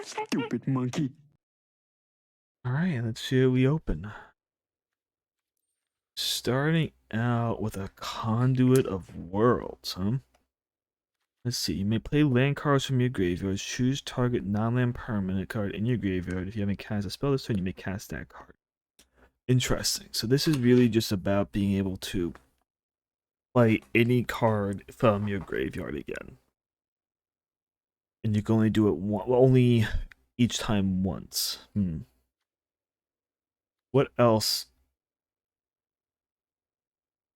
Stupid monkey. Alright, let's see what we open. Starting out with a Conduit of Worlds, huh? Let's see, you may play land cards from your graveyard. Choose target non-land permanent card in your graveyard. If you haven't cast a spell this turn, you may cast that card. Interesting. So this is really just about being able to play any card from your graveyard again. And you can only do it only each time once. What else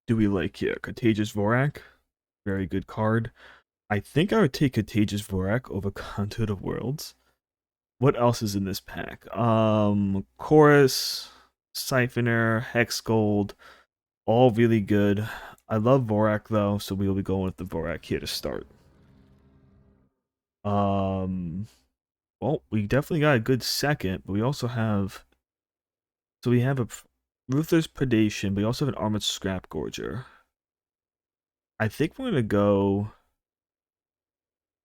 do we like here? Contagious Vorak. Very good card. I think I would take Contagious Vorak over Conduit of Worlds. What else is in this pack? Chorus, Siphoner, Hex Gold, all really good. I love Vorak though, so we'll be going with the Vorak here to start. Well, we definitely got a good second, but we also have, so we have a Ruthless Predation, but we also have an Armored Scrap Gorger. I think we're gonna go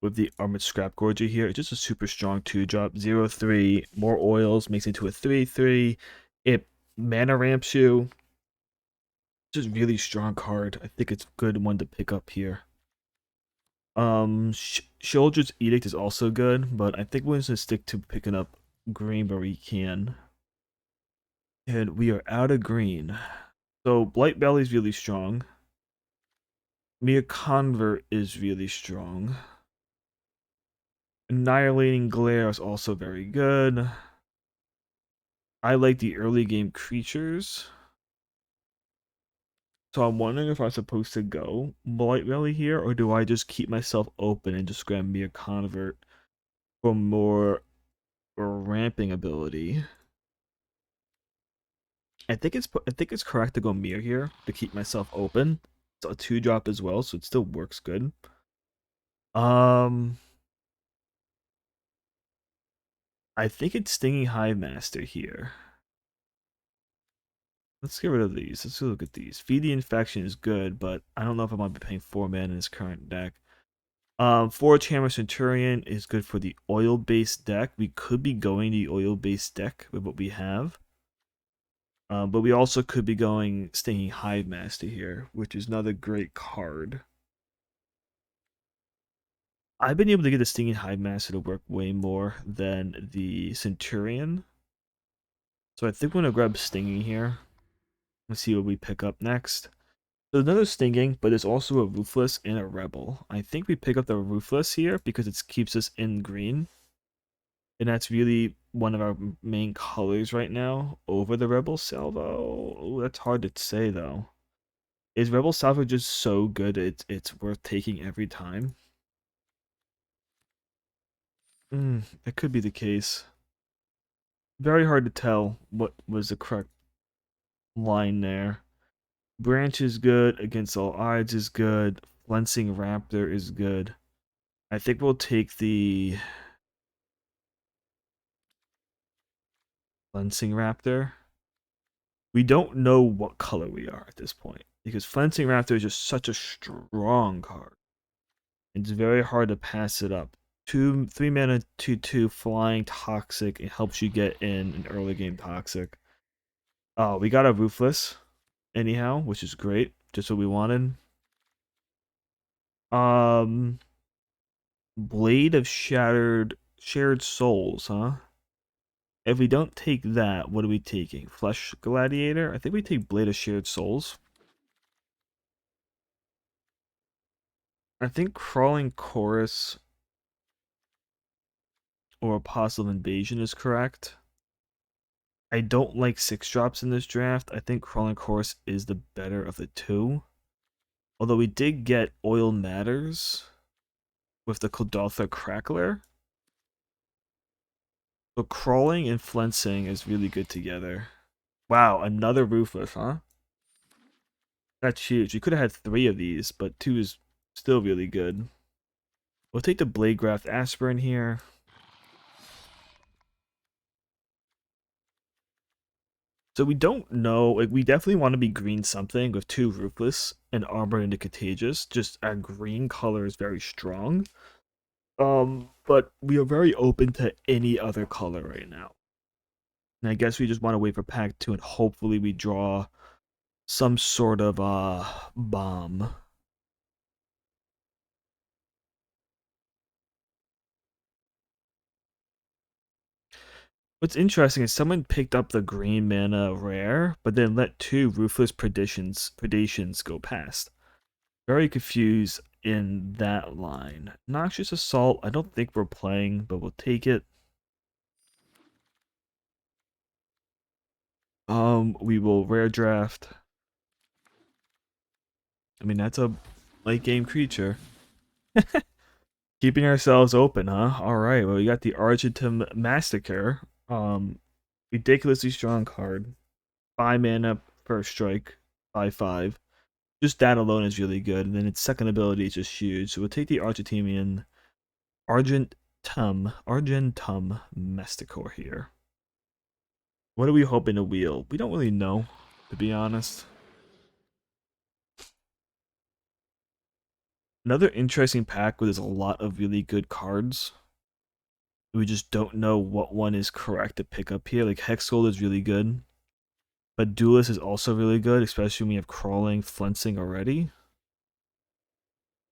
with the Armored Scrap Gorger here. It's just a super strong 2-drop, 0/3, more oils, makes it into a 3/3. It mana ramps you. Just a really strong card. I think it's a good one to pick up here. Sheoldred's Edict is also good, but I think we're going to stick to picking up green where we can. And we are out of green. So Blight Belly is really strong. Mere Convert is really strong. Annihilating Glare is also very good. I like the early game creatures. So I'm wondering if I'm supposed to go Blight Belly here, or do I just keep myself open and just grab Mere Convert for more ramping ability? I think it's correct to go Mirror here to keep myself open. It's a 2-drop as well, so it still works good. I think it's Stinging Hive Master here. Let's get rid of these. Let's look at these. Feed the Infection is good, but I don't know if I might be paying 4 mana in his current deck. Forge Hammer Centurion is good for the oil-based deck. We could be going the oil-based deck with what we have. But we also could be going Stinging Hive Master here, which is another great card. I've been able to get the Stinging Hive Master to work way more than the Centurion. So I think we're going to grab Stinging here. Let's see what we pick up next. There's another Stinging, but there's also a Ruthless and a Rebel. I think we pick up the Ruthless here because it keeps us in green. And that's really one of our main colors right now over the Rebel Salvo. Oh, that's hard to say though. Is Rebel Salvo just so good it's worth taking every time? That could be the case. Very hard to tell what was the correct line there. Branch is good. Against All Odds is good. Flensing Raptor is good. I think we'll take the Flensing Raptor. We don't know what color we are at this point because Flensing Raptor is just such a strong card. It's very hard to pass it up. 3 mana, 2/2 flying toxic. It helps you get in an early game toxic. Oh, we got a Ruthless anyhow, which is great. Just what we wanted. Blade of Shared Souls, huh? If we don't take that, what are we taking? Flesh Gladiator? I think we take Blade of Shared Souls. I think Crawling Chorus or Apostle of Invasion is correct. I don't like 6-drops in this draft. I think Crawling Chorus is the better of the two. Although we did get Oil Matters with the Kodaltha Crackler. But Crawling and Flensing is really good together. Wow, another Ruthless, huh? That's huge. We could have had 3 of these, but 2 is still really good. We'll take the Bladegraft Aspirin here. So we don't know, like we definitely want to be green something with 2 Ruthless and Armor into Contagious. Just our green color is very strong. But we are very open to any other color right now. And I guess we just want to wait for pack 2 and hopefully we draw some sort of bomb. What's interesting is someone picked up the green mana rare, but then let 2 ruthless predations go past. Very confused in that line. Noxious Assault, I don't think we're playing, but we'll take it. We will rare draft. I mean, that's a late game creature. Keeping ourselves open, huh? All right. Well, we got the Argentum Massacre. Ridiculously strong card. 5 mana, first strike, 5/5. Just that alone is really good, and then its second ability is just huge. So we'll take the Argentum Massacre here. What are we hoping to wheel? We don't really know, to be honest. Another interesting pack where there's a lot of really good cards. We just don't know what one is correct to pick up here. Like Hexgold is really good, but Duelist is also really good, especially when we have Crawling, Flensing already.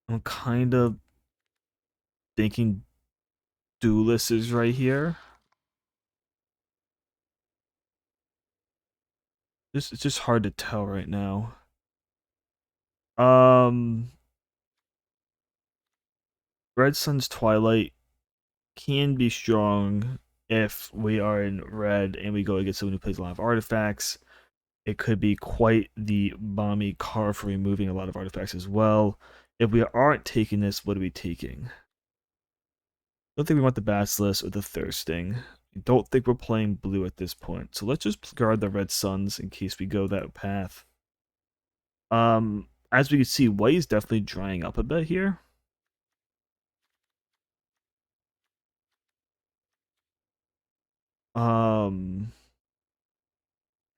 I'm kind of thinking Duelist is right here. It's just hard to tell right now. Um, Red Sun's Twilight can be strong if we are in red and we go against someone who plays a lot of artifacts. It could be quite the bomby card for removing a lot of artifacts as well. If we aren't taking this, what are we taking? Don't think we want the Basilisk or the Thirsting. I don't think we're playing blue at this point. So let's just guard the Red Suns in case we go that path. As we can see, white is definitely drying up a bit here. Um,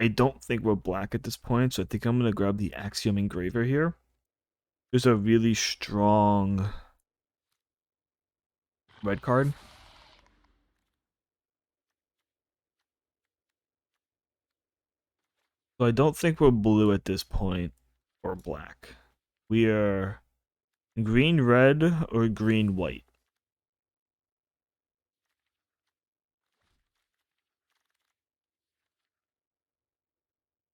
I don't think we're black at this point, so I think I'm gonna grab the Axiom Engraver here. There's a really strong red card. So I don't think we're blue at this point, or black. We are green red or green white.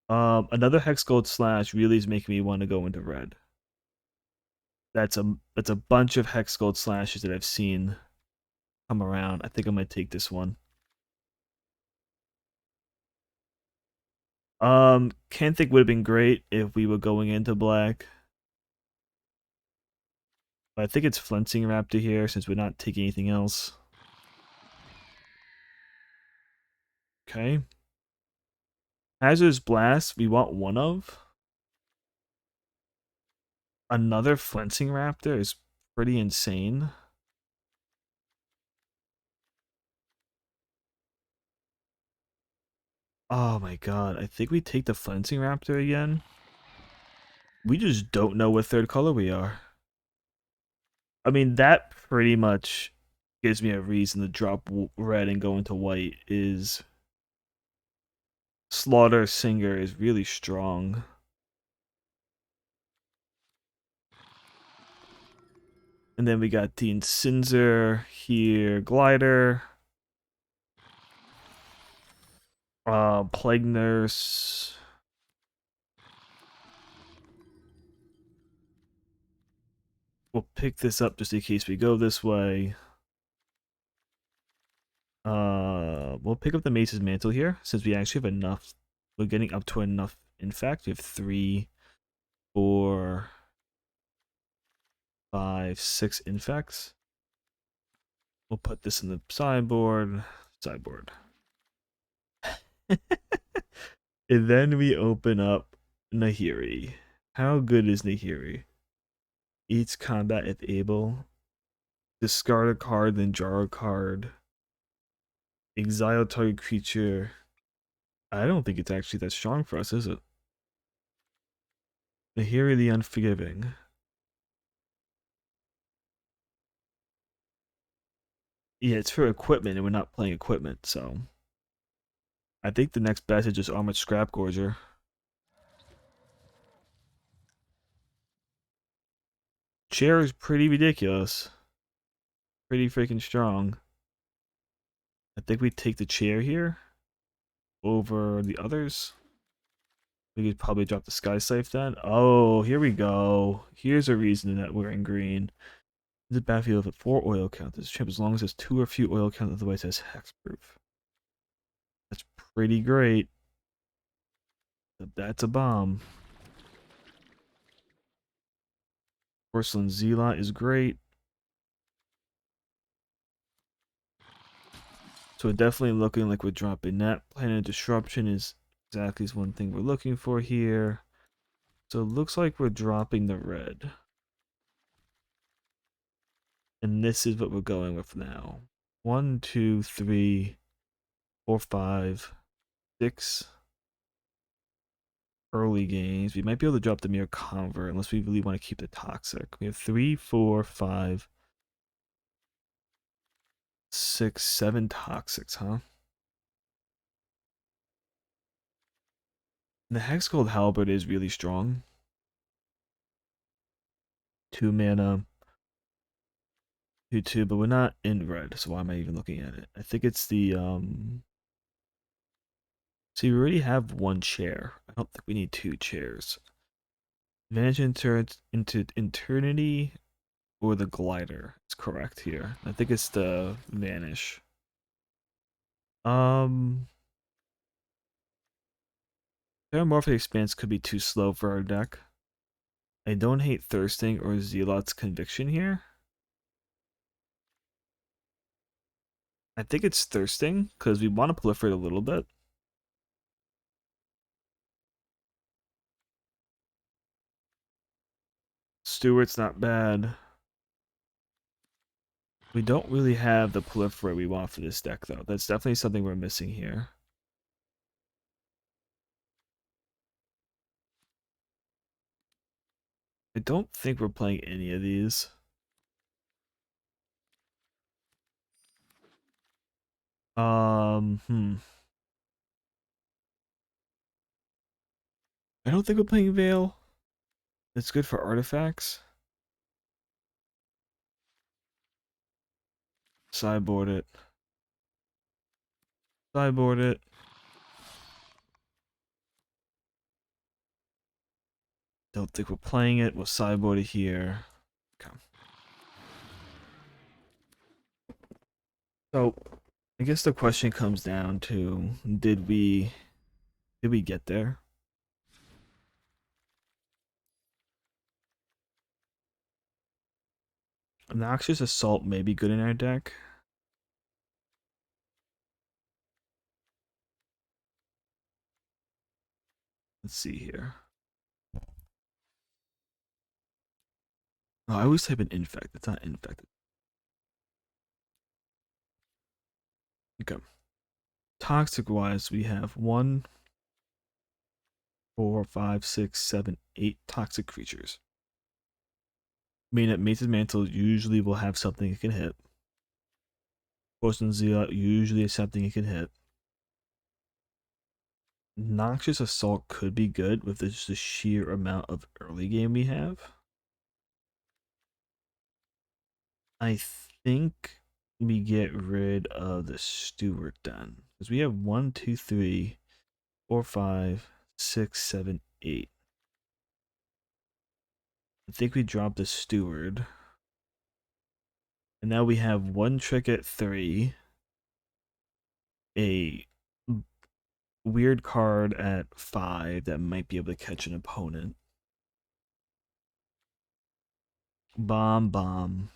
Another Hex Gold Slash really is making me want to go into red. That's a bunch of Hex Gold Slashes that I've seen come around. I think I'm gonna take this one. Can't think would have been great if we were going into black. But I think it's Flensing Raptor here since we're not taking anything else. Okay. Hazardous Blast, we want one of. Another Flensing Raptor is pretty insane. Oh my god, I think we take the Flensing Raptor again. We just don't know what third color we are. I mean, that pretty much gives me a reason to drop red and go into white is Slaughter Singer is really strong. And then we got the Incinzer here, Glider. Plague Nurse. We'll pick this up just in case we go this way. We'll pick up the Mace's Mantle here since we actually have enough. We're getting up to enough. In fact, we have 3, 4, 5, 6 infects. We'll put this in the sideboard. Sideboard. And then we open up Nahiri. How good is Nahiri? Each combat if able. Discard a card, then draw a card. Exile target creature. I don't think it's actually that strong for us, is it? Nahiri the Unforgiving. Yeah, it's for equipment, and we're not playing equipment, so I think the next best is just Armored Scrap Gorger. Chair is pretty ridiculous. Pretty freaking strong. I think we take the chair here over the others. We could probably drop the Sky Safe then. Oh, here we go. Here's a reason that we're in green. The battlefield with 4 oil counters. Champ as long as there's 2 or few oil counters, otherwise it has hexproof. That's pretty great. That's a bomb. Porcelain Zealot is great. So we're definitely looking like we're dropping that. Planet Disruption is exactly one thing we're looking for here. So it looks like we're dropping the red. And this is what we're going with now. 1, 2, 3, 4, 5, 6 early games. We might be able to drop the Mirror Convert unless we really want to keep the Toxic. We have 3, 4, 5, 6, 7 Toxics, huh? And the Hex Gold Halberd is really strong. 2 mana, 2, 2, but we're not in red, so why am I even looking at it? I think it's the. See, we already have 1 chair. I don't think we need 2 chairs. Vanish into Eternity or the Glider. It's correct here. I think it's the Vanish. Paramorphic Expanse could be too slow for our deck. I don't hate Thirsting or Zealot's Conviction here. I think it's Thirsting, because we want to proliferate a little bit. Stewart's not bad. We don't really have the proliferate we want for this deck, though. That's definitely something we're missing here. I don't think we're playing any of these. Hmm. I don't think we're playing Veil. It's good for artifacts. Sideboard it. Sideboard it. Don't think we're playing it. We'll sideboard it here. Okay. So, I guess the question comes down to did we get there? Noxious Assault may be good in our deck. Let's see here. Oh, I always type in infect. It's not infected. Okay. Toxic wise, we have 1, 4, 5, 6, 7, 8 toxic creatures. Meaning that Mace's Mantle usually will have something it can hit. Poison Zealot usually has something it can hit. Noxious Assault could be good with just the sheer amount of early game we have. I think we get rid of the Steward then. Because we have 1, 2, 3, 4, 5, 6, 7, 8. I think we drop the Steward. And now we have 1 trick at 3. A weird card at 5 that might be able to catch an opponent. Bomb, bomb.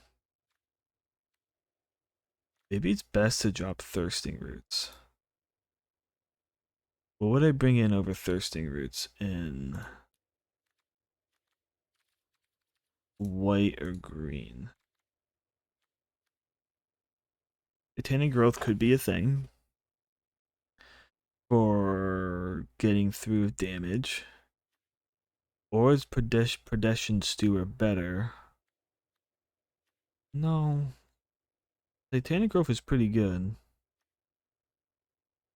Maybe it's best to drop Thirsting Roots. What would I bring in over Thirsting Roots in white or green? Titanic Growth could be a thing for getting through damage. Or is Predation Steward better? No. Titanic Growth is pretty good.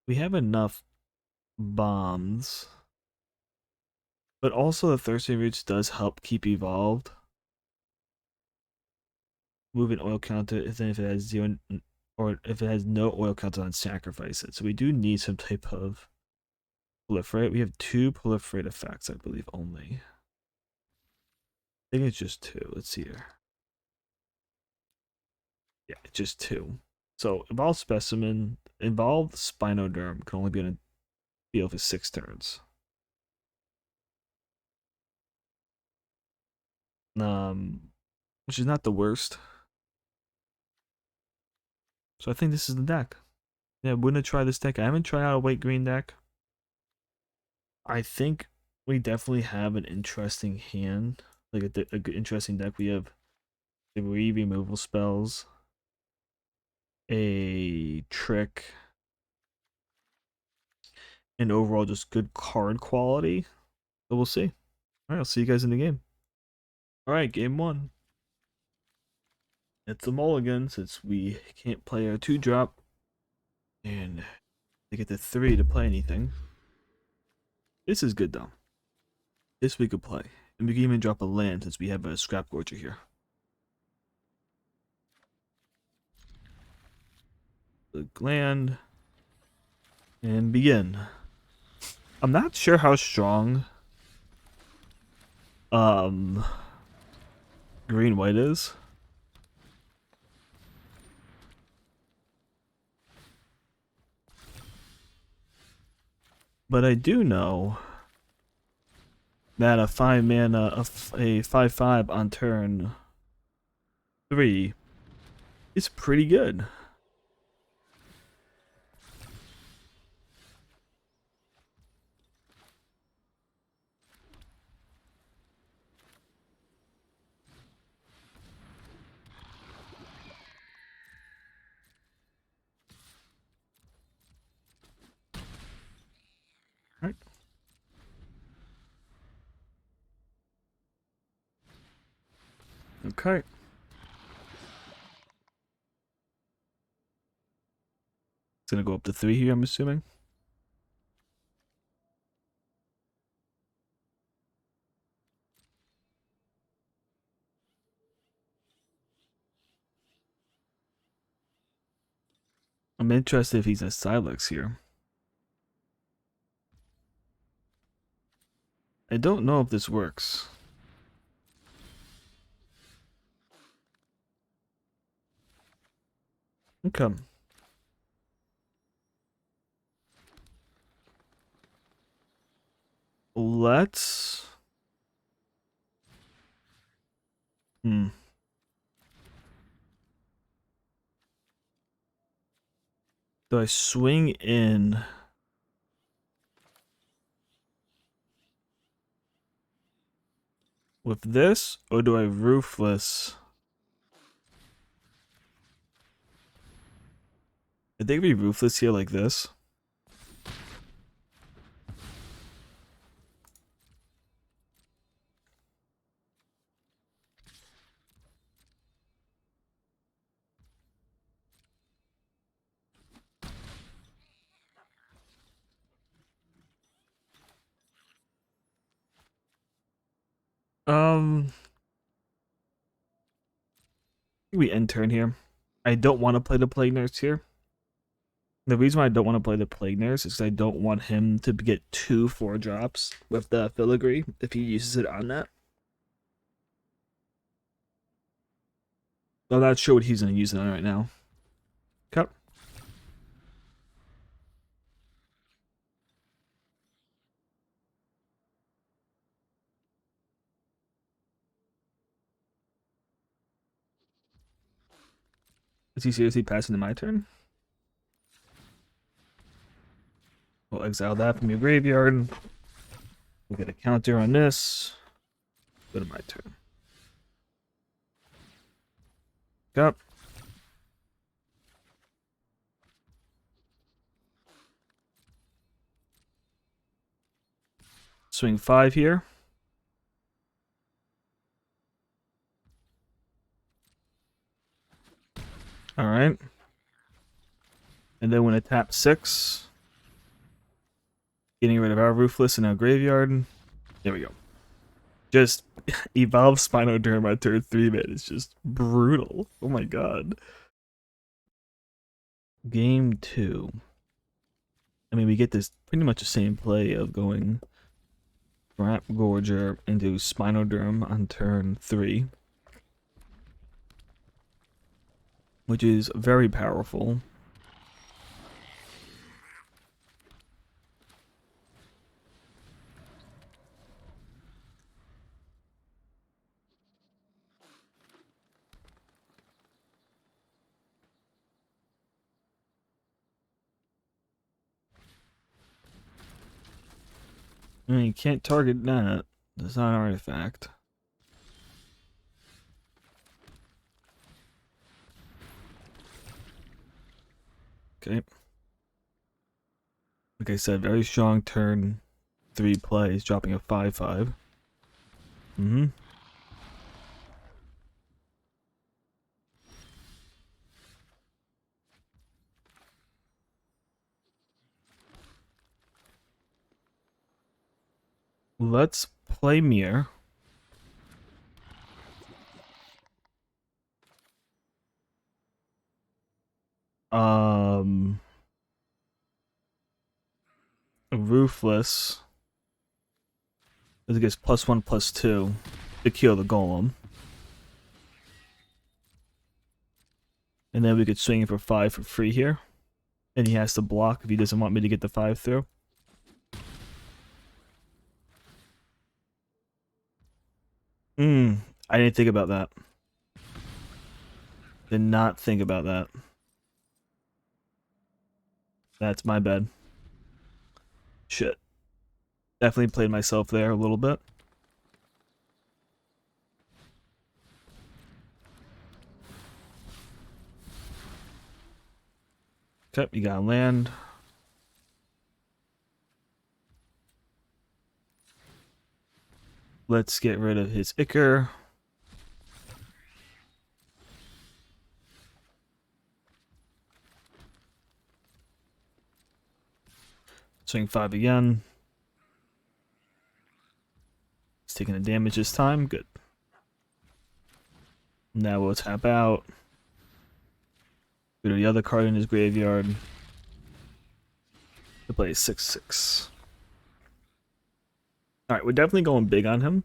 We have enough bombs. But also the Thirsty Roots does help keep evolved. Moving oil counter, then if it has zero, or if it has no oil counter, on sacrifice it. So we do need some type of proliferate. We have 2 proliferate effects, I believe, only. I think it's just 2. Let's see here. Yeah, it's just 2. So evolved specimen, evolved spinoderm can only be on a field for 6 turns. Which is not the worst. So I think this is the deck. Yeah, I'm gonna try this deck. I haven't tried out a white green deck. I think we definitely have an interesting hand, like a good interesting deck. We have 3 removal spells, a trick, and overall just good card quality. So we'll see. All right, I'll see you guys in the game. All right, game 1. It's a mulligan since we can't play a 2-drop, and they get the 3 to play anything. This is good though. This we could play, and we can even drop a land since we have a Scrap Gorger here. The land and begin. I'm not sure how strong green white is. But I do know that a 5 mana, a 5/5 on turn 3 is pretty good. Right. Okay. It's gonna go up to 3 here, I'm assuming. I'm interested if he's a Silex here. I don't know if this works. Okay. Let's... Do I swing in with this, or do I Ruthless? I think we Ruthless here like this. We end turn here. I don't want to play the Plague Nurse here. The reason why I don't want to play the Plague Nurse is because I don't want him to get 2 4-drops with the Filigree if he uses it on that. I'm not sure what he's going to use it on right now. Okay. Is he seriously passing to my turn? We'll exile that from your graveyard. We'll get a counter on this. Go to my turn. Yep. Swing 5 here. Alright. And then when I tap 6, getting rid of our Ruthless in our graveyard. There we go. Just evolve Spinoderm on turn 3, man. It's just brutal. Oh my god. Game 2. I mean, we get this pretty much the same play of going Trap Gorger into Spinoderm on turn 3, which is very powerful. I mean, you can't target that. That's not an artifact. Okay. Like I said, very strong turn 3 plays, dropping a 5/5. Let's play Mir. Ruthless. It gets +1/+2 to kill the golem. And then we could swing it for 5 for free here. And he has to block if he doesn't want me to get the 5 through. I didn't think about that. Did not think about that. That's my bad. Shit. Definitely played myself there a little bit. Okay, you got land. Let's get rid of his Ichor. Swing 5 again. He's taking the damage this time. Good. Now we'll tap out. Go to the other card in his graveyard. To play 6/6. Alright, we're definitely going big on him.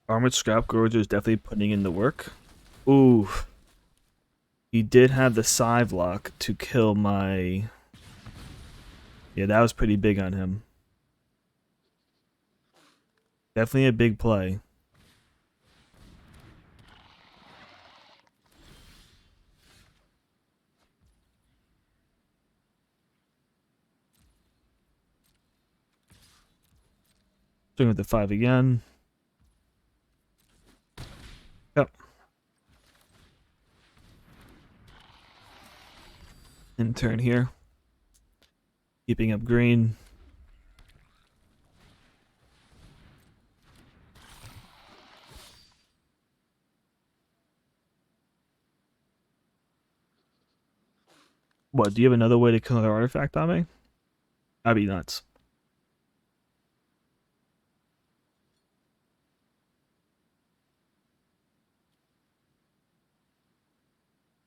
Armored Scrap Gorger is definitely putting in the work. Ooh. He did have the Scythe lock to kill my... Yeah, that was pretty big on him. Definitely a big play. Swing with the 5 again. Yep. In turn here. Keeping up green. What, do you have another way to kill another artifact on me? That'd be nuts.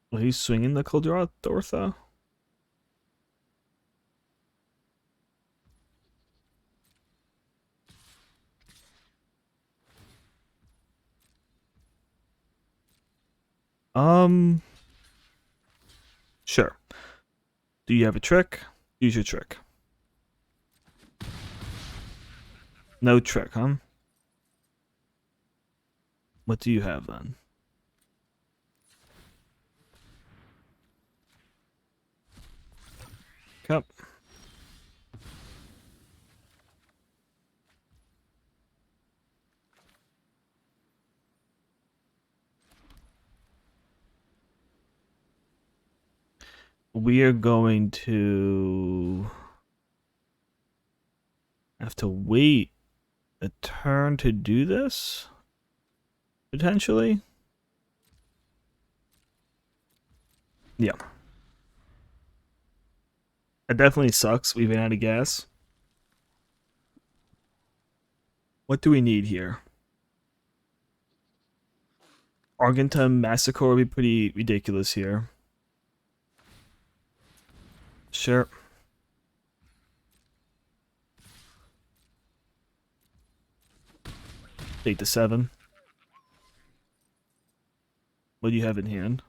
Well, he's swinging the Kaldra Dortha. Sure. Do you have a trick? Use your trick. No trick, huh? What do you have then? Cup. We are going to have to wait a turn to do this? Potentially? Yeah. That definitely sucks. We've been out of gas. What do we need here? Argentum Massacre would be pretty ridiculous here. Sure. Take the 7. What do you have in hand?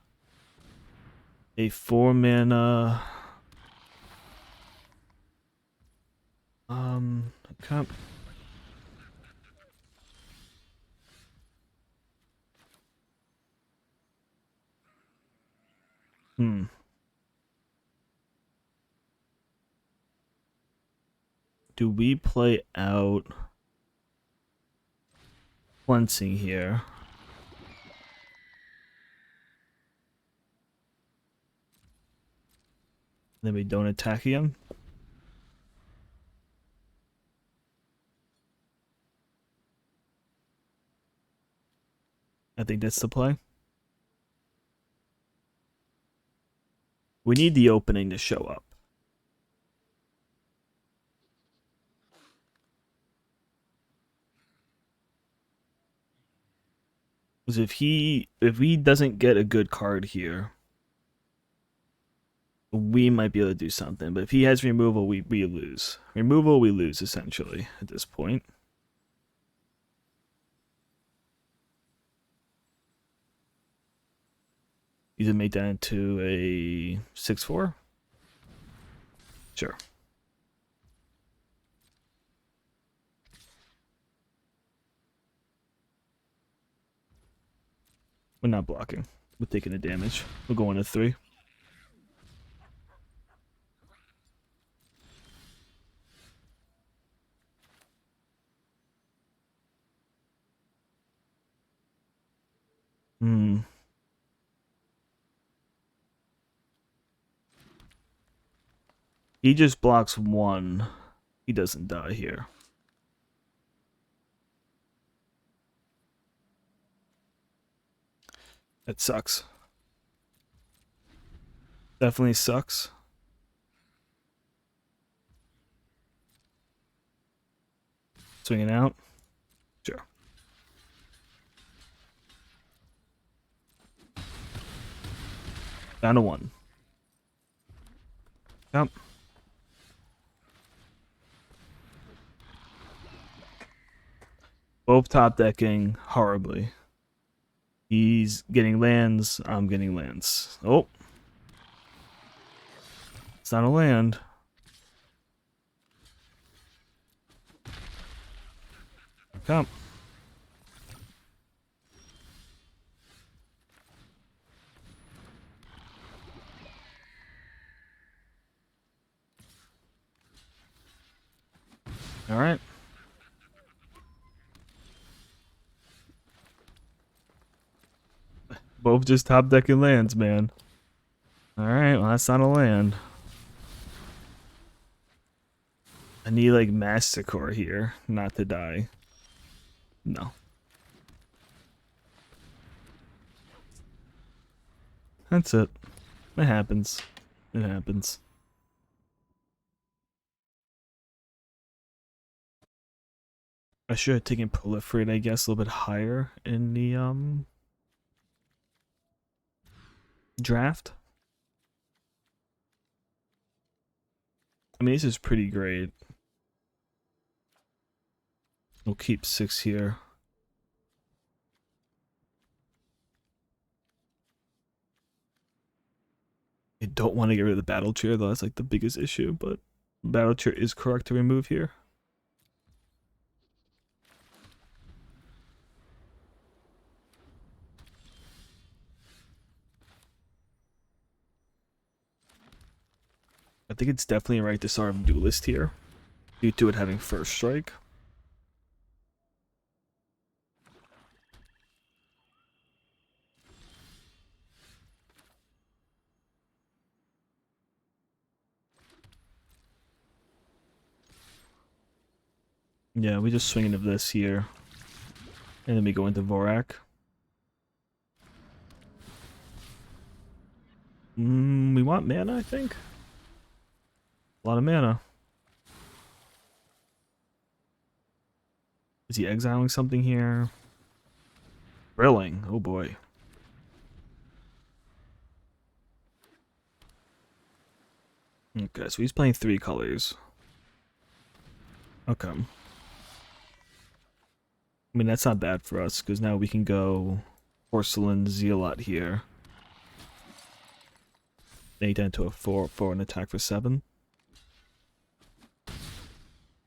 A 4 mana. Okay. Hmm. Do we play out cleansing here? Then we don't attack again? I think that's the play. We need the opening to show up. Because if he doesn't get a good card here, we might be able to do something. But if he has removal, we lose. Removal, we lose essentially at this point. Either make that into a 6/4. Sure. We're not blocking. We're taking the damage. We're going to 3. Hmm. He just blocks 1. He doesn't die here. That sucks. Definitely sucks. Swinging out. Sure. Down to 1. Yep. Both top decking horribly. He's getting lands. I'm getting lands. Oh. It's not a land. Come. All right. Both just top decking lands, man. All right. Well, that's not a land. I need like Massacre here, not to die. No. That's it. It happens. It happens. I should have taken Proliferate, I guess, a little bit higher in the draft. I mean, this is pretty great. We'll keep 6 here. I don't want to get rid of the battle chair, though. That's like the biggest issue, but battle chair is correct to remove here. I think it's definitely right to start with Duelist here, due to it having first strike. Yeah, we just swing into this here. And then we go into Vorak. We want mana, I think. A lot of mana. Is he exiling something here? Grilling. Oh boy. Okay, so he's playing 3 colors. Okay. I mean, that's not bad for us, because now we can go Porcelain Zealot here. They down to a 4 for an attack for 7.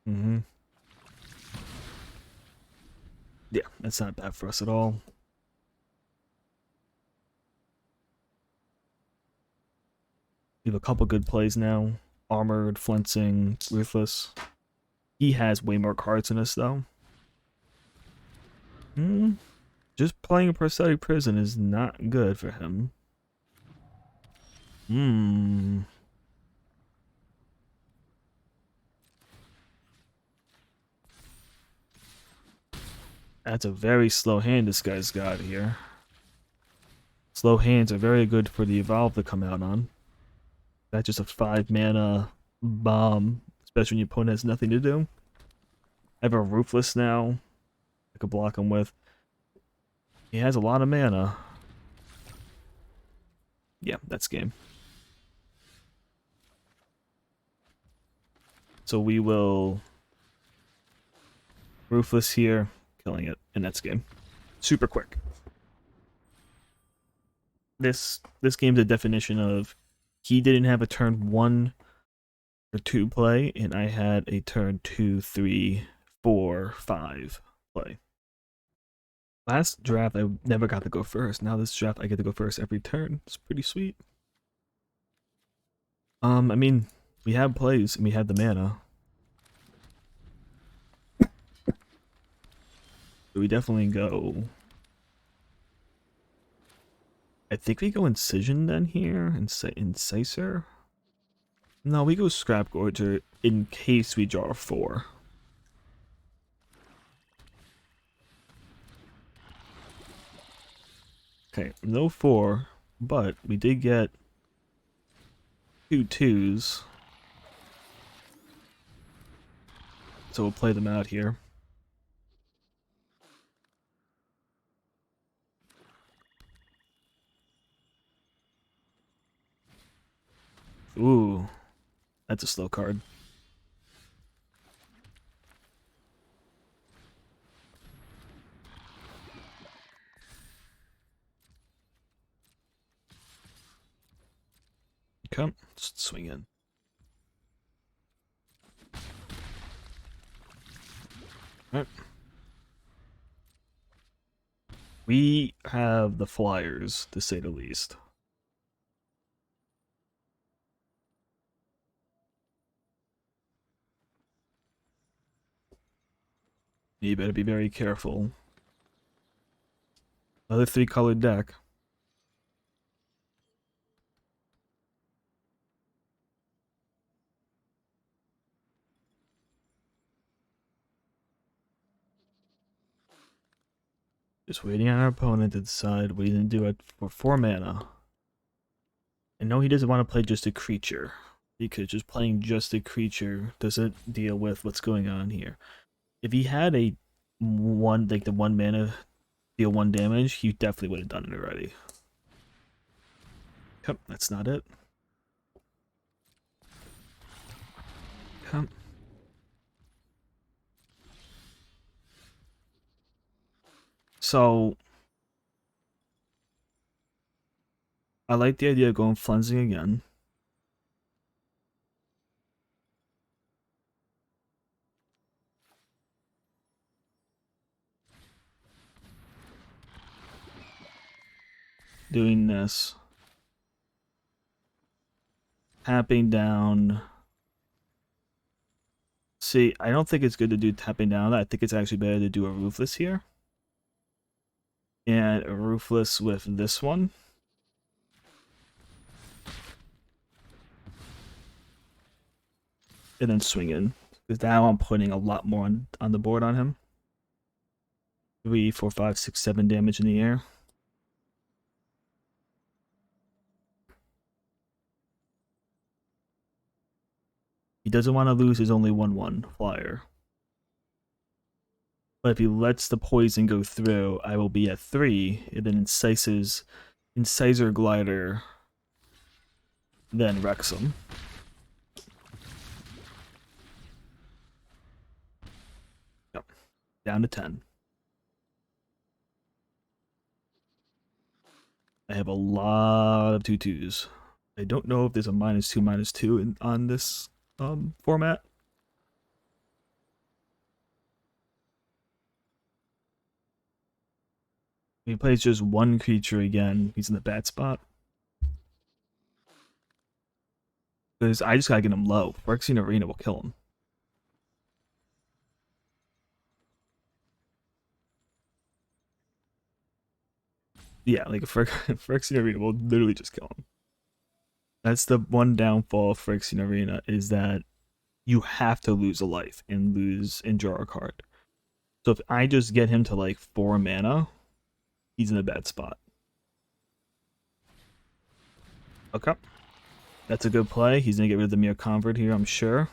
Mm-hmm. Yeah, that's not bad for us at all. We have a couple good plays now. Armored, Flincing, Ruthless. He has way more cards than us, though. Just playing a Prosthetic Prison is not good for him. That's a very slow hand this guy's got here. Slow hands are very good for the Evolve to come out on. That's just a 5 mana bomb, especially when your opponent has nothing to do. I have a Ruthless now I could block him with. He has a lot of mana. Yeah, that's game. So we will Ruthless here, killing it, and that's game. Super quick. This game's a definition of he didn't have a turn 1 or 2 play, and I had a turn 2, 3, 4, 5 play. Last draft I never got to go first. Now this draft I get to go first every turn. It's pretty sweet. I mean, we have plays and we have the mana. So we definitely go. I think we go Incision then here, Incisor. No, we go Scrap Gorger in case we draw a 4. Okay, no 4, but we did get 2 2s. So we'll play them out here. Ooh, that's a slow card. Okay, just swing in. Alright. We have the Flyers, to say the least. You better be very careful. Another 3-colored deck. Just waiting on our opponent to decide what he's going to do it for 4 mana. And no, he doesn't want to play just a creature, because just playing just a creature doesn't deal with what's going on here. If he had a 1, like the 1 mana deal 1 damage, he definitely would have done it already. Yep, that's not it. Yep. So I like the idea of going Flensing again. Doing this. Tapping down. See, I don't think it's good to do tapping down. I think it's actually better to do a Ruthless here. And a Ruthless with this one. And then swing in. Because now I'm putting a lot more on the board on him. 3, 4, 5, 6, 7 damage in the air. He doesn't want to lose his only 1/1 flyer. But if he lets the poison go through, I will be at 3, and then Incisor Glider, then wrecks him. Yep. Down to 10. I have a lot of 2/2s. I don't know if there's a -2/-2 on this format. If he plays just one creature again, he's in the bad spot. Because I just gotta get him low. Phyrexian Arena will kill him. Yeah, like a Phyrexian Arena will literally just kill him. That's the one downfall of Phyrexian Arena, is that you have to lose a life and draw a card. So if I just get him to like 4 mana, he's in a bad spot. Okay. That's a good play. He's gonna get rid of the Mere Convert here, I'm sure.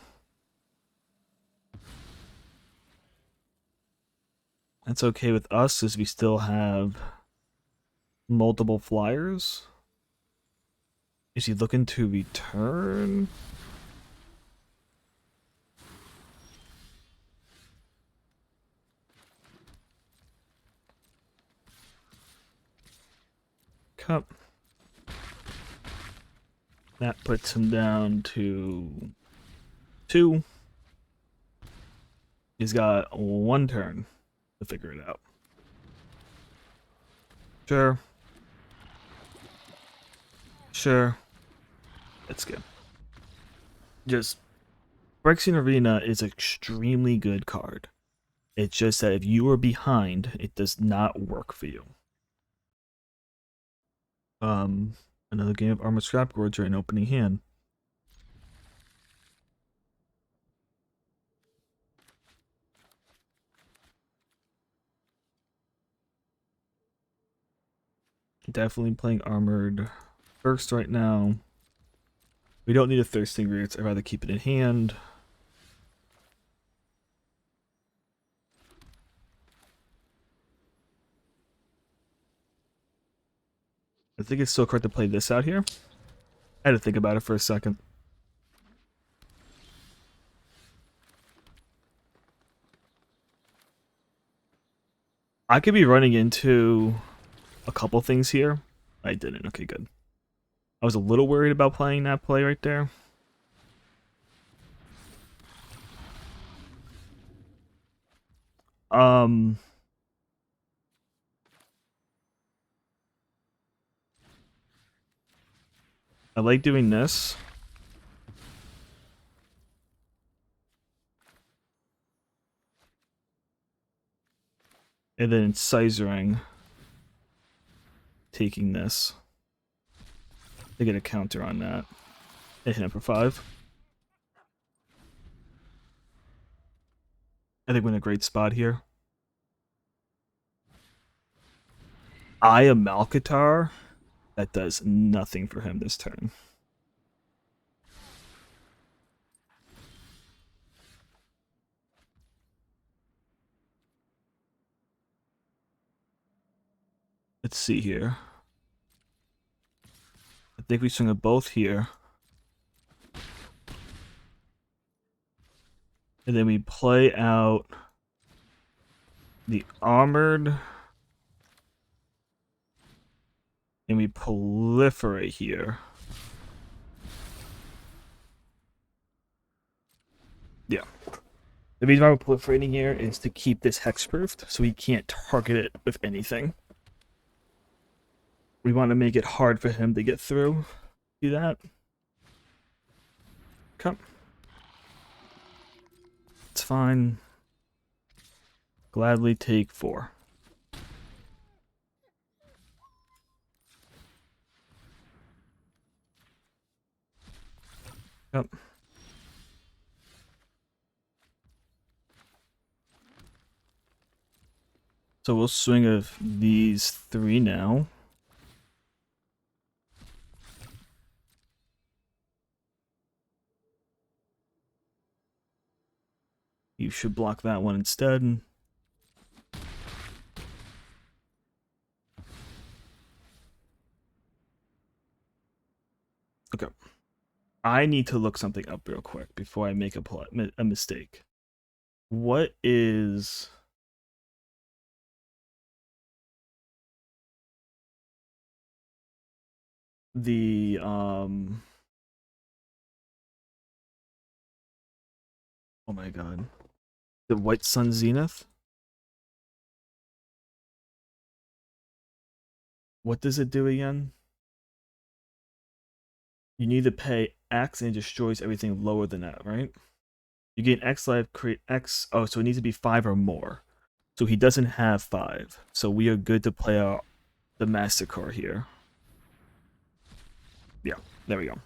That's okay with us, as we still have multiple flyers. Is he looking to return? Cup. That puts him down to 2. He's got 1 turn to figure it out. Sure. Sure. That's good. Just Phyrexian Arena is an extremely good card. It's just that if you are behind, it does not work for you. Another game of Armored Scrap Gorger in opening hand. Definitely playing Armored first right now. We don't need a Thirsting Roots. I'd rather keep it in hand. I think it's still correct to play this out here. I had to think about it for a second. I could be running into a couple things here. I didn't. Okay, good. I was a little worried about playing that play right there. I like doing this. And then Scissoring, taking this. They get a counter on that. They hit him for 5. I think we're in a great spot here. Eye of Malkatar. That does nothing for him this turn. Let's see here. I think we swing a both here. And then we play out the Armored. And we proliferate here. Yeah. The reason why we're proliferating here is to keep this hexproofed, so we can't target it with anything. We want to make it hard for him to get through. Do that. Come. It's fine. Gladly take 4. Yep. So we'll swing of these 3 now. You should block that one instead. Okay. I need to look something up real quick before I make a mistake. What is the oh my god. The White Sun Zenith? What does it do again? You need to pay X and it destroys everything lower than that, right? You gain X life, create X. Oh, so it needs to be 5 or more. So he doesn't have 5. So we are good to play out the Massacre here. Yeah, there we go.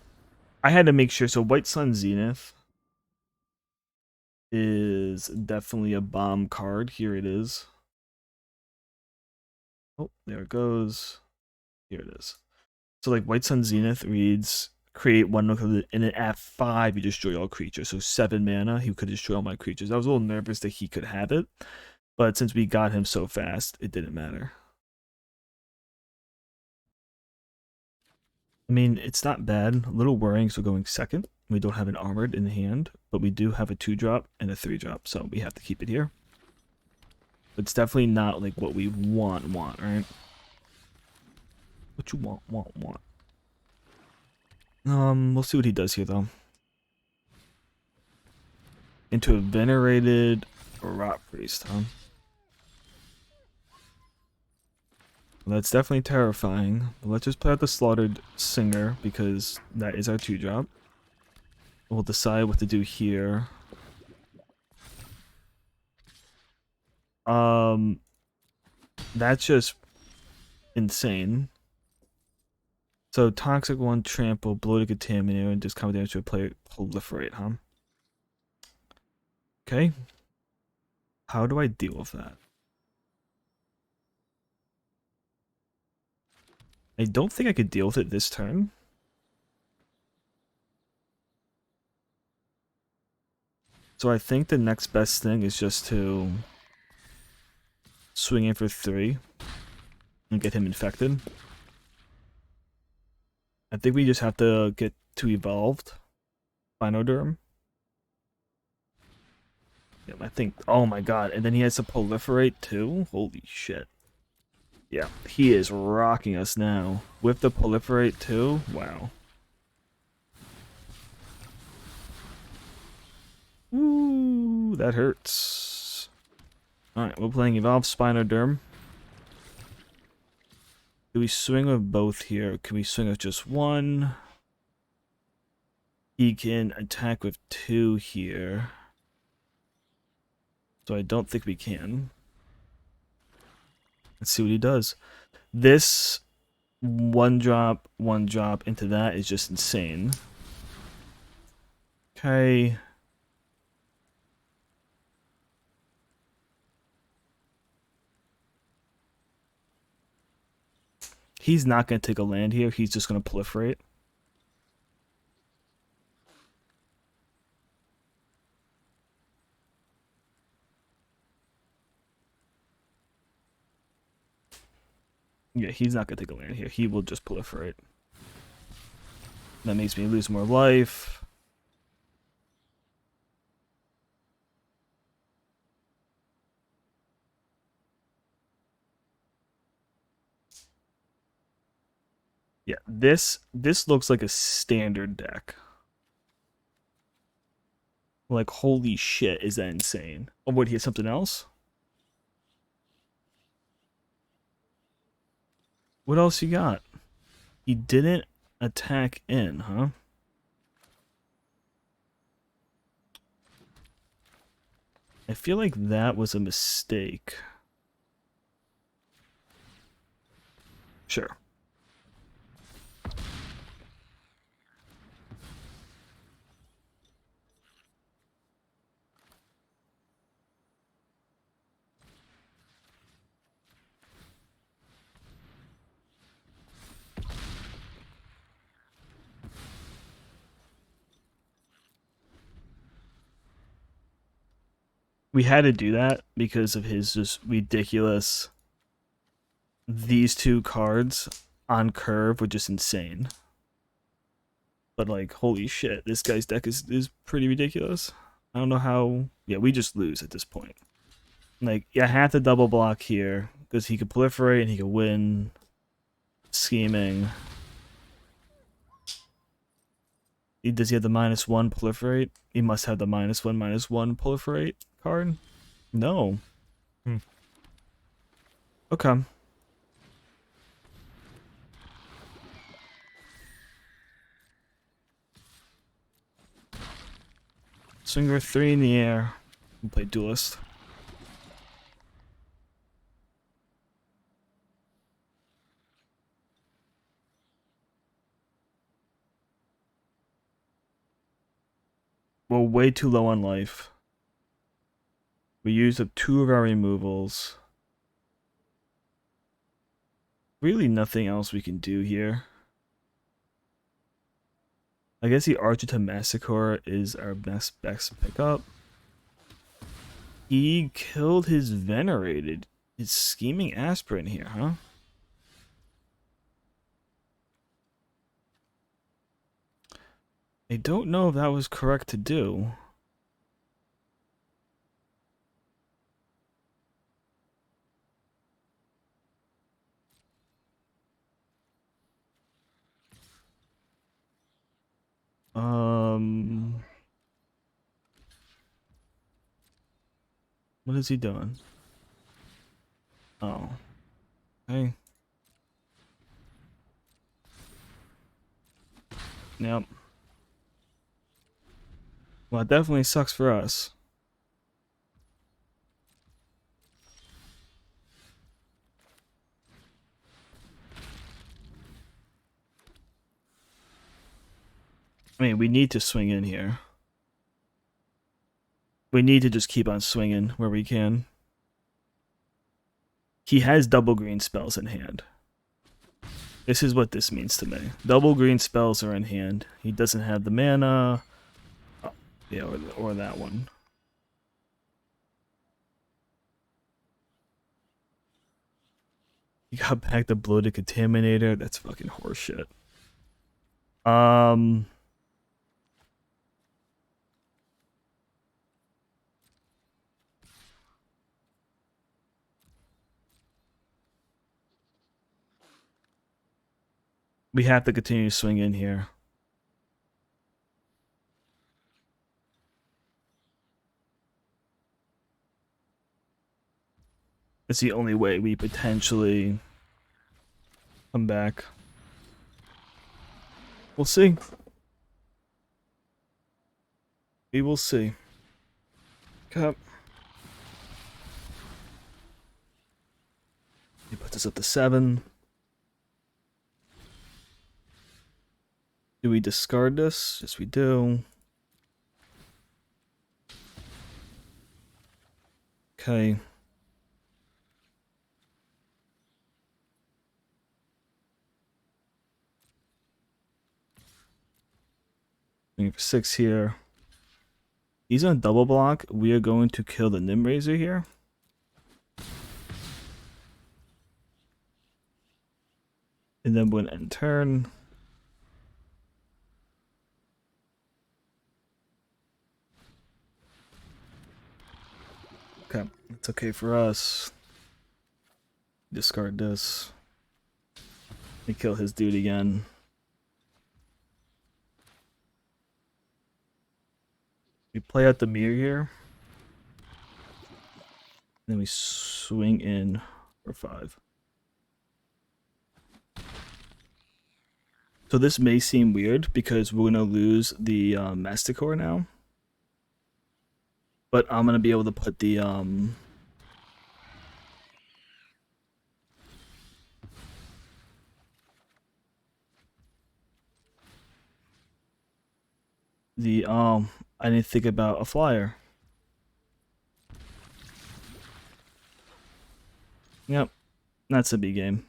I had to make sure. So White Sun Zenith is definitely a bomb card. Here it is. Oh, there it goes. Here it is. So like White Sun Zenith reads create one look and then at 5 you destroy all creatures. So 7 mana, he could destroy all my creatures. I was a little nervous that he could have it, but since we got him so fast, it didn't matter. I mean, it's not bad. A little worrying, so going second. We don't have an armored in hand, but we do have a 2-drop and a 3-drop, so we have to keep it here. But it's definitely not like what we want, right? What you want. We'll see what he does here though. Into a venerated rot priest, huh? Well, that's definitely terrifying. But let's just play out the slaughtered singer because that is our 2-drop. We'll decide what to do here. That's just insane. So toxic 1, trample, bloated contaminator, and just come damage to a player proliferate, huh? Okay. How do I deal with that? I don't think I could deal with it this turn. So I think the next best thing is just to swing in for 3 and get him infected. I think we just have to get to evolved. Spinoderm. Yeah, I think. Oh my god. And then he has to proliferate too? Holy shit. Yeah, he is rocking us now. With the proliferate too? Wow. Ooh, that hurts. Alright, we're playing Evolved Spinoderm. Do we swing with both here? Can we swing with just one? He can attack with 2 here. So I don't think we can. Let's see what he does. This 1-drop into that is just insane. Okay. He's not going to take a land here. He's just going to proliferate. Yeah, he's not going to take a land here. He will just proliferate. That makes me lose more life. Yeah, this looks like a standard deck. Like, holy shit, is that insane? Oh, what, he has something else? What else you got? He didn't attack in, huh? I feel like that was a mistake. Sure. We had to do that because of his just ridiculous. These two cards on curve were just insane. But like, holy shit, this guy's deck is pretty ridiculous. I don't know how. Yeah, we just lose at this point. Like, I have to double block here because he could proliferate and he could win. Scheming. Does he have the -1 proliferate? He must have the -1/-1 proliferate card. No. Okay. Swinger 3 in the air. We'll play Duelist. We're way too low on life. We used up 2 of our removals. Really nothing else we can do here. I guess the Archer to Massacre is our best pickup. He killed his Venerated. His Scheming Aspirant here, huh? I don't know if that was correct to do. What is he doing? Oh. Hey. Yep. Well, it definitely sucks for us. I mean, we need to swing in here. We need to just keep on swinging where we can. He has double green spells in hand. This is what this means to me. Double green spells are in hand. He doesn't have the mana. Oh, yeah, or that one. He got back the Bloated Contaminator. That's fucking horseshit. We have to continue to swing in here. It's the only way we potentially come back. We'll see. We will see. Okay. He puts us up to 7. Do we discard this? Yes, we do. Okay. Looking for 6 here. He's on double block. We are going to kill the Nimraiser here. And then when end turn. Okay, it's okay for us. Discard this. And kill his dude again. We play out the mirror here. Then we swing in for 5. So this may seem weird because we're gonna lose the Masticore now. But I'm gonna be able to put the I didn't think about a flyer. Yep, that's a B game.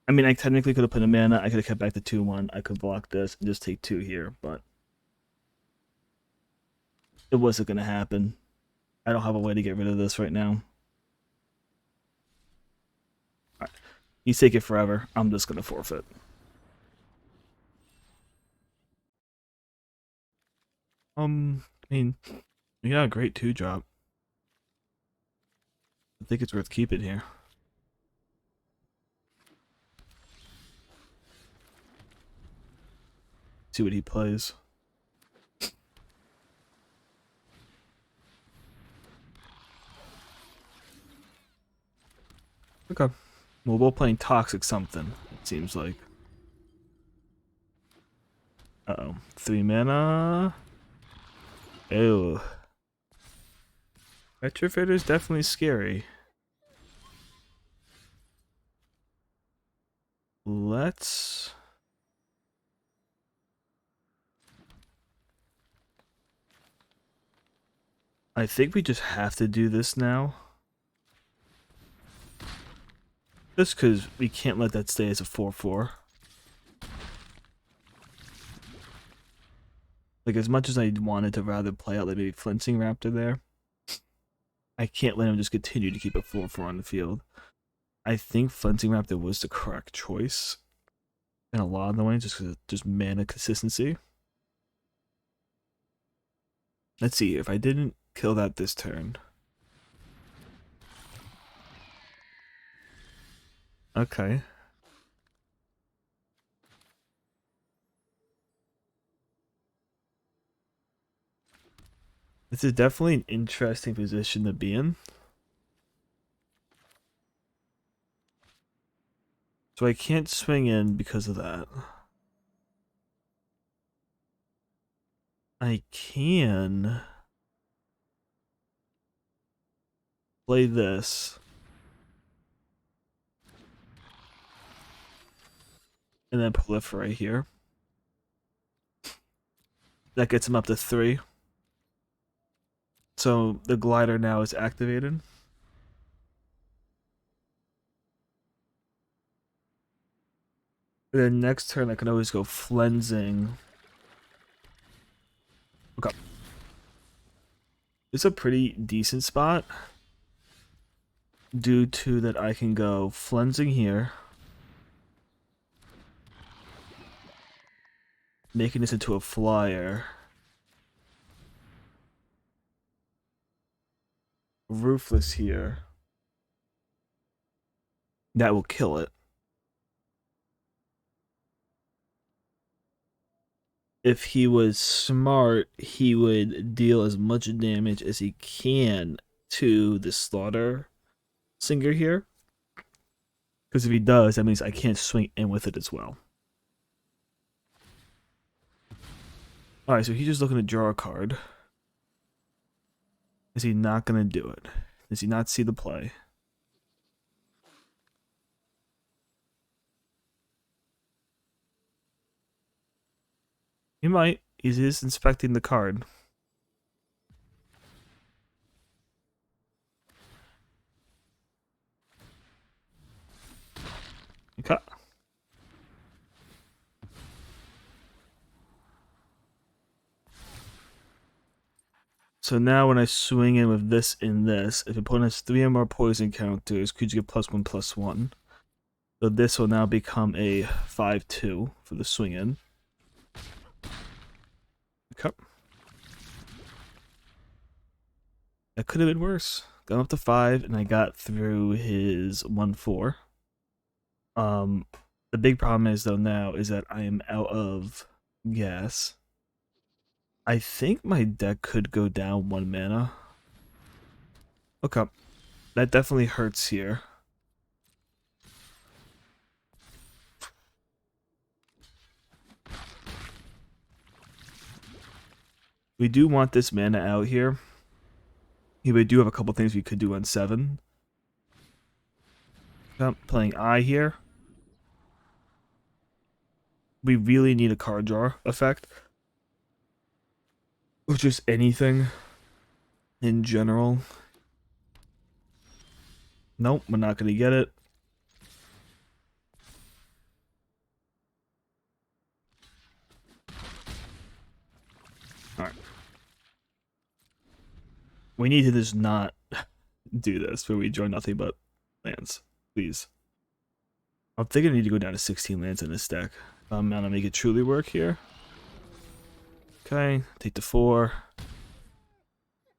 I mean, I technically could have put a mana. I could have kept back the 2/1. I could block this and just take 2 here, but it wasn't gonna happen. I don't have a way to get rid of this right now. Right. You take it forever. I'm just gonna forfeit. I mean, yeah, great 2-drop. I think it's worth keeping here. See what he plays. Okay. Well, we're playing toxic something, it seems like. Uh-oh. 3 mana. Ew. Retrofitter definitely scary. Let's... I think we just have to do this now. Just because we can't let that stay as a 4/4. Like, as much as I wanted to rather play out like maybe Flinching Raptor there, I can't let him just continue to keep a 4/4 on the field. I think Flinching Raptor was the correct choice in a lot of the ways, just because of just mana consistency. Let's see, if I didn't kill that this turn. Okay. This is definitely an interesting position to be in. So I can't swing in because of that. I can play this. And then proliferate here. That gets him up to 3. So the glider now is activated. And then next turn I can always go Flensing. Okay. It's a pretty decent spot. Due to that I can go Flensing here. Making this into a flyer. Ruthless here. That will kill it. If he was smart, he would deal as much damage as he can to the Slaughter Singer here. Because if he does, that means I can't swing in with it as well. Alright, so he's just looking to draw a card. Is he not going to do it? Does he not see the play? He might. He is inspecting the card. Okay. So now when I swing in with this and this, if opponent has 3 or more poison counters, could you get +1/+1? So this will now become a 5/2 for the swing in. Okay. That could have been worse. Got up to 5 and I got through his 1/4. The big problem is though now is that I am out of gas. I think my deck could go down 1 mana. Okay. That definitely hurts here. We do want this mana out here. Yeah, we do have a couple things we could do on 7. Playing I here. We really need a card draw effect. Or just anything in general. Nope, we're not going to get it. Alright. We need to just not do this where we draw nothing but lands. Please. I'm thinking I need to go down to 16 lands in this deck. I'm gonna make it truly work here. Okay, take the 4.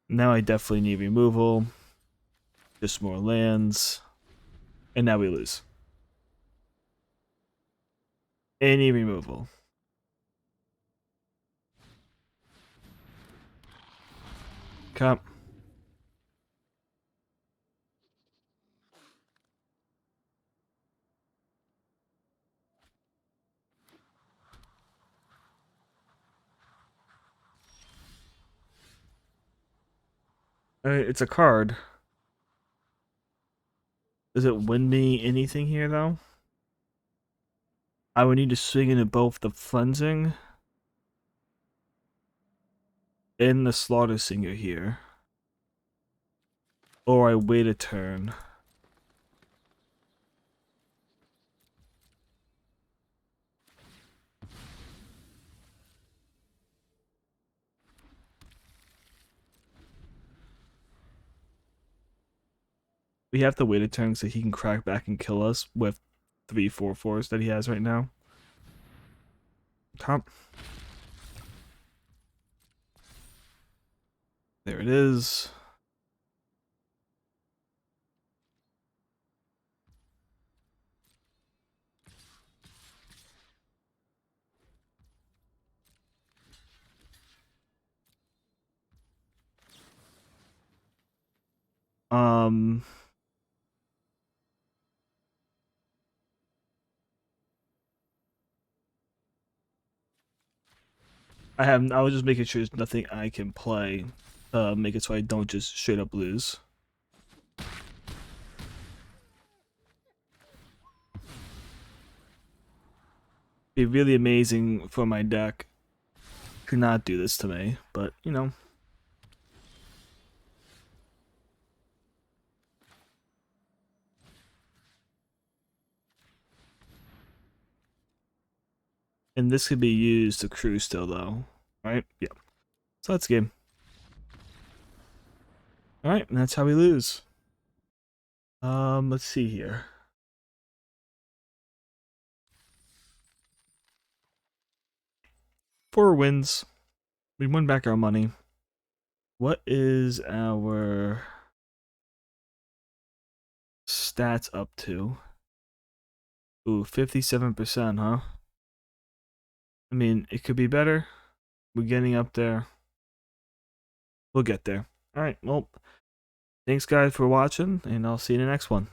Now I definitely need removal. Just more lands. And now we lose. Any removal. Okay. It's a card. Does it win me anything here, though? I would need to swing into both the Cleansing and the Slaughter Singer here. Or I wait a turn. We have to wait a turn so he can crack back and kill us with 3/4/4s that he has right now. Top. There it is. Um, I was just making sure there's nothing I can play. Make it so I don't just straight up lose. Be really amazing for my deck to not do this to me, but you know. And this could be used to cruise still though, right? Yeah. So that's game. All right, and that's how we lose. Let's see here. 4 wins. We won back our money. What is our stats up to? Ooh, 57%, huh? I mean, it could be better. We're getting up there. We'll get there. All right, well, thanks guys for watching, and I'll see you in the next one.